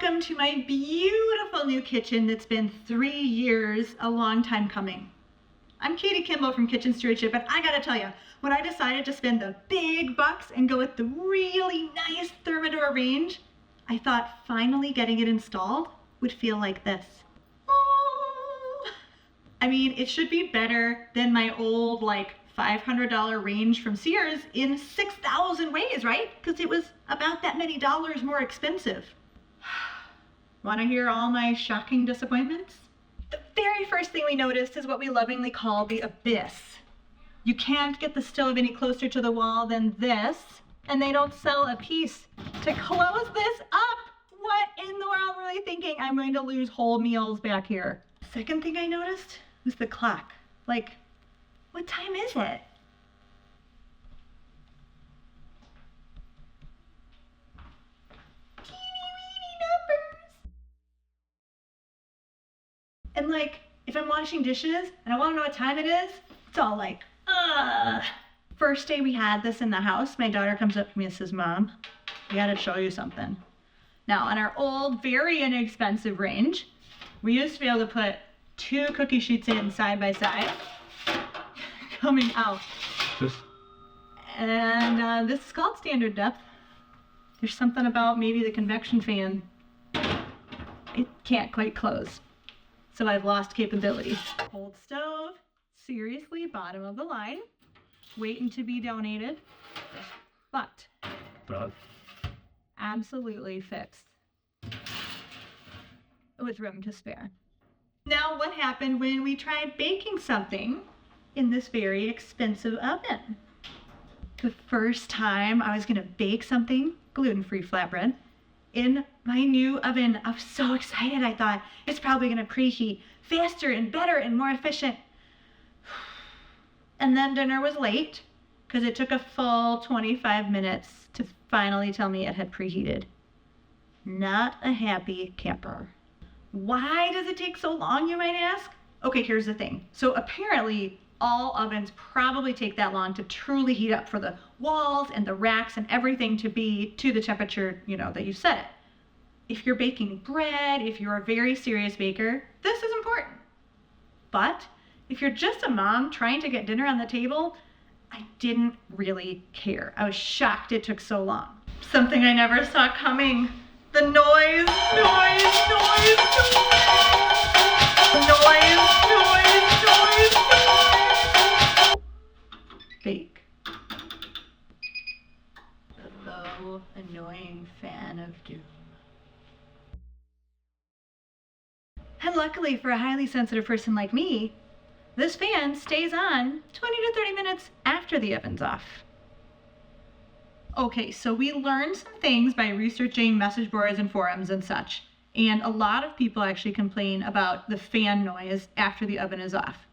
welcome to my beautiful new kitchen that's been 3 years, a long time coming. I'm Katie Kimball from Kitchen Stewardship, and I gotta tell you, when I decided to spend the big bucks and go with the really nice Thermador Range, I thought finally getting it installed would feel like this. Oh. I mean, it should be better than my old like $500 range from Sears in 6,000 ways, right? Because it was about that many dollars more expensive. Want to hear all my shocking disappointments? The very first thing we noticed is what we lovingly call the abyss. You can't get the stove any closer to the wall than this, and they don't sell a piece to close this up. What in the world were they thinking? I'm going to lose whole meals back here. Second thing I noticed was the clock. Like, what time is it? And like, if I'm washing dishes and I want to know what time it is, it's all like, ugh. First day we had this in the house, my daughter comes up to me and says, Mom, I gotta show you something. Now, on our old, very inexpensive range, we used to be able to put 2 cookie sheets in side by side, coming out. And this is called standard depth. There's something about maybe the convection fan. It can't quite close. So I've lost capability. Old stove, seriously, bottom of the line, waiting to be donated, but absolutely fixed with room to spare. Now, what happened when we tried baking something in this very expensive oven? The first time I was gonna bake something, gluten-free flatbread, in my new oven. I was so excited. I thought it's probably gonna preheat faster and better and more efficient. And then dinner was late because it took a full 25 minutes to finally tell me it had preheated. Not a happy camper. Why does it take so long, you might ask? Okay, here's the thing. So apparently all ovens probably take that long to truly heat up for the walls and the racks and everything to be to the temperature, that you set it. If you're baking bread, if you're a very serious baker, this is important. But if you're just a mom trying to get dinner on the table, I didn't really care. I was shocked it took so long. Something I never saw coming. The noise. Bake. The low, annoying fan of doom. And luckily for a highly sensitive person like me, this fan stays on 20 to 30 minutes after the oven's off. Okay, so we learned some things by researching message boards and forums and such. And a lot of people actually complain about the fan noise after the oven is off.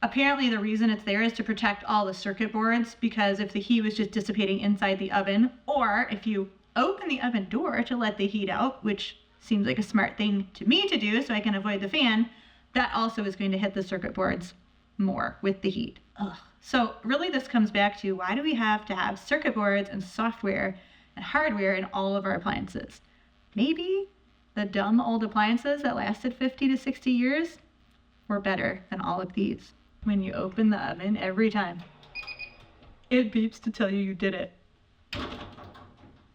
Apparently the reason it's there is to protect all the circuit boards, because if the heat was just dissipating inside the oven, or if you open the oven door to let the heat out, which seems like a smart thing to me to do so I can avoid the fan, that also is going to hit the circuit boards more with the heat. Ugh. So really this comes back to, why do we have to have circuit boards and software and hardware in all of our appliances? Maybe the dumb old appliances that lasted 50 to 60 years were better than all of these. When you open the oven, every time it beeps to tell you you did it.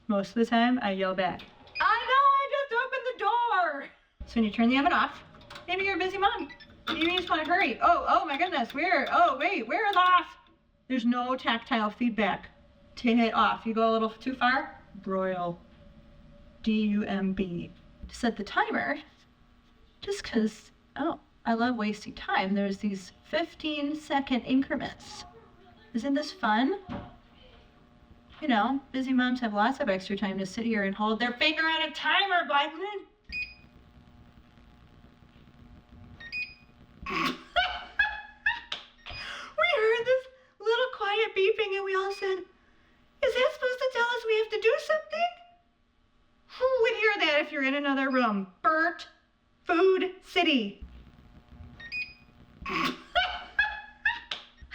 Most of the time I yell back, I know, I just opened the door. So when you turn the oven off, maybe you're a busy mom. Maybe you just want to hurry. Oh my goodness, where is off? There's no tactile feedback to hit off. You go a little too far, broil. D-U-M-B. To set the timer, just because, I love wasting time. There's these 15-second increments. Isn't this fun? Busy moms have lots of extra time to sit here and hold their finger on a timer button. We heard this little quiet beeping and we all said, is that supposed to tell us we have to do something? Who would hear that if you're in another room? Burnt Food City. I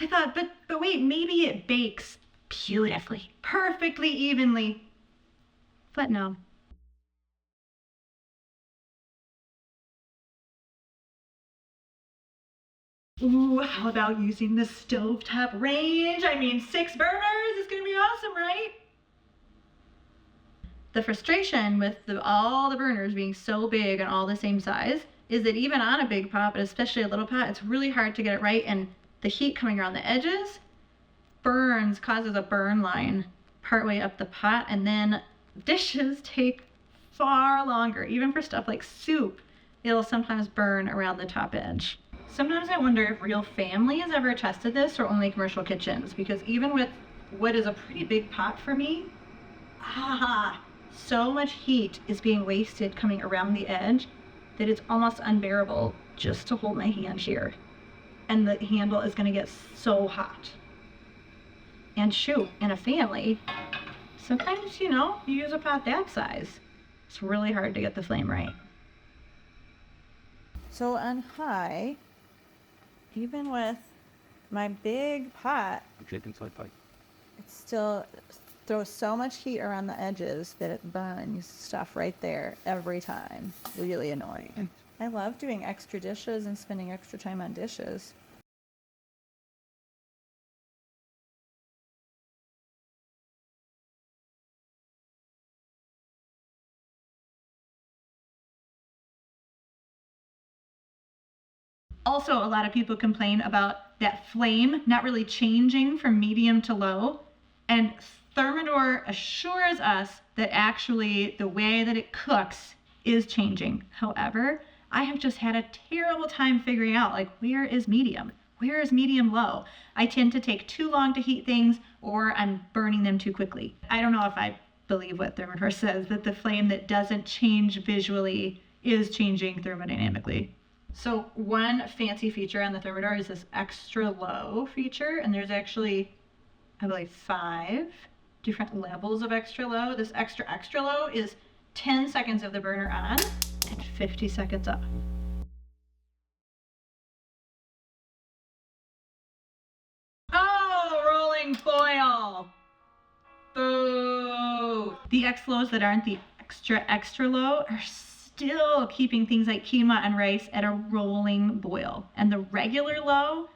thought, but wait, maybe it bakes beautifully, perfectly evenly. But no. Ooh, how about using the Stovetop Range? I mean, 6 burners is gonna be awesome, right? The frustration with all the burners being so big and all the same size is that even on a big pot, but especially a little pot, it's really hard to get it right, and the heat coming around the edges causes a burn line partway up the pot, and then dishes take far longer. Even for stuff like soup, it'll sometimes burn around the top edge. Sometimes I wonder if real families ever tested this or only commercial kitchens, because even with what is a pretty big pot for me, so much heat is being wasted coming around the edge that it's almost unbearable just to hold my hand here. And the handle is gonna get so hot. And shoot, in a family, sometimes, you use a pot that size. It's really hard to get the flame right. So on high, even with my big pot, it still throws so much heat around the edges that it burns stuff right there every time. Really annoying. I love doing extra dishes and spending extra time on dishes. Also, a lot of people complain about that flame not really changing from medium to low, and Thermador assures us that actually the way that it cooks is changing. However, I have just had a terrible time figuring out, like, where is medium? Where is medium low? I tend to take too long to heat things, or I'm burning them too quickly. I don't know if I believe what Thermador says, that the flame that doesn't change visually is changing thermodynamically. So one fancy feature on the Thermador is this extra low feature, and there's actually, I believe, 5 different levels of extra low. This extra low is 10 seconds of the burner on and 50 seconds off. Oh, rolling foil! Boo! The X lows that aren't the extra low are still keeping things like quinoa and rice at a rolling boil. And the regular low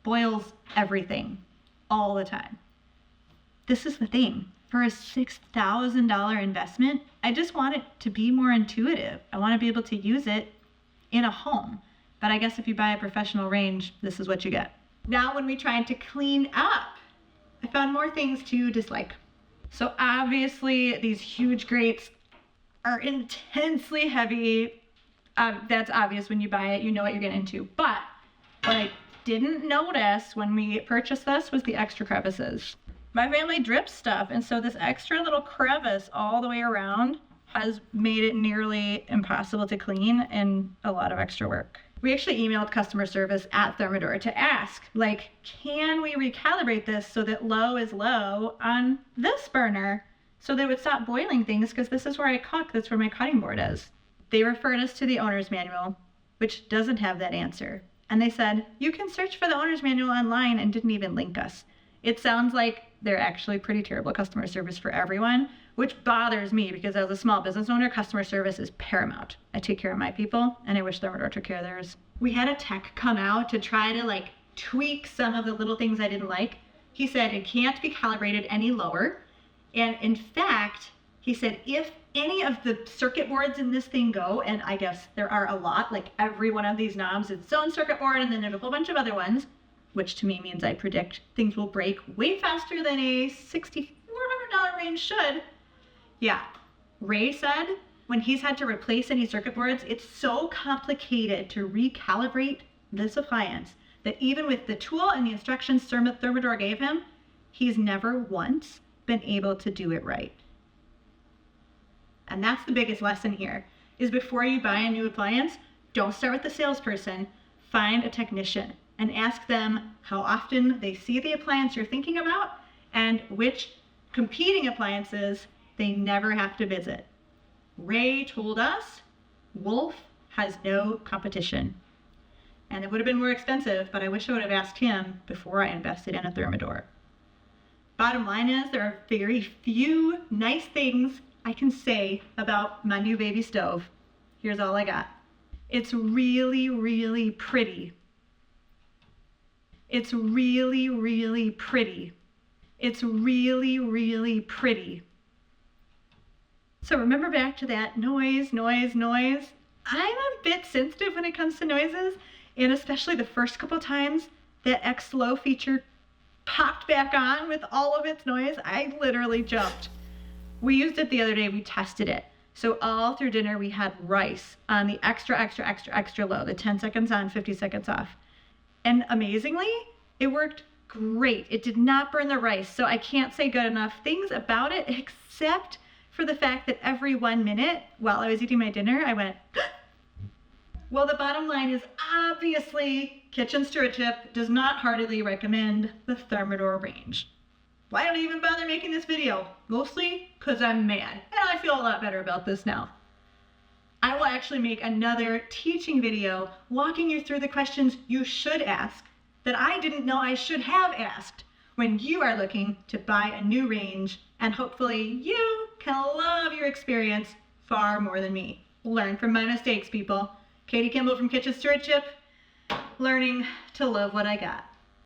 boils everything all the time. This is the thing. For a $6,000 investment, I just want it to be more intuitive. I want to be able to use it in a home. But I guess if you buy a professional range, this is what you get. Now when we try to clean up, I found more things to dislike. So obviously these huge grates are intensely heavy. That's obvious when you buy it, you know what you're getting into. But what I didn't notice when we purchased this was the extra crevices. My family drips stuff, and so this extra little crevice all the way around has made it nearly impossible to clean and a lot of extra work. We actually emailed customer service at Thermador to ask, like, can we recalibrate this so that low is low on this burner so they would stop boiling things, because this is where I cook, that's where my cutting board is. They referred us to the owner's manual, which doesn't have that answer. And they said, you can search for the owner's manual online, and didn't even link us. It sounds like they're actually pretty terrible customer service for everyone, which bothers me because as a small business owner, customer service is paramount. I take care of my people, and I wish Thermador took care of theirs. We had a tech come out to try to tweak some of the little things I didn't like. He said it can't be calibrated any lower. And in fact, he said if any of the circuit boards in this thing go, and I guess there are a lot, like every one of these knobs is its own circuit board, and then there's a whole bunch of other ones, which to me means I predict things will break way faster than a $6,400 range should. Yeah, Ray said when he's had to replace any circuit boards, it's so complicated to recalibrate this appliance that even with the tool and the instructions Thermador gave him, he's never once been able to do it right. And that's the biggest lesson here, is before you buy a new appliance, don't start with the salesperson, find a technician and ask them how often they see the appliance you're thinking about and which competing appliances they never have to visit. Ray told us Wolf has no competition. And it would have been more expensive, but I wish I would have asked him before I invested in a Thermador. Bottom line is there are very few nice things I can say about my new baby stove. Here's all I got. It's really, really pretty, It's really, really pretty. It's really, really pretty. So remember back to that noise, noise, noise. I'm a bit sensitive when it comes to noises, and especially the first couple times that X Low feature popped back on with all of its noise, I literally jumped. We used it the other day, we tested it. So all through dinner we had rice on the extra low, the 10 seconds on, 50 seconds off. And amazingly, it worked great. It did not burn the rice, so I can't say good enough things about it except for the fact that every 1 minute while I was eating my dinner, I went, well, the bottom line is obviously Kitchen Stewardship does not heartily recommend the Thermador range. Why don't I even bother making this video? Mostly because I'm mad, and I feel a lot better about this now. I will actually make another teaching video walking you through the questions you should ask that I didn't know I should have asked when you are looking to buy a new range, and hopefully you can love your experience far more than me. Learn from my mistakes, people. Katie Kimball from Kitchen Stewardship, learning to love what I got.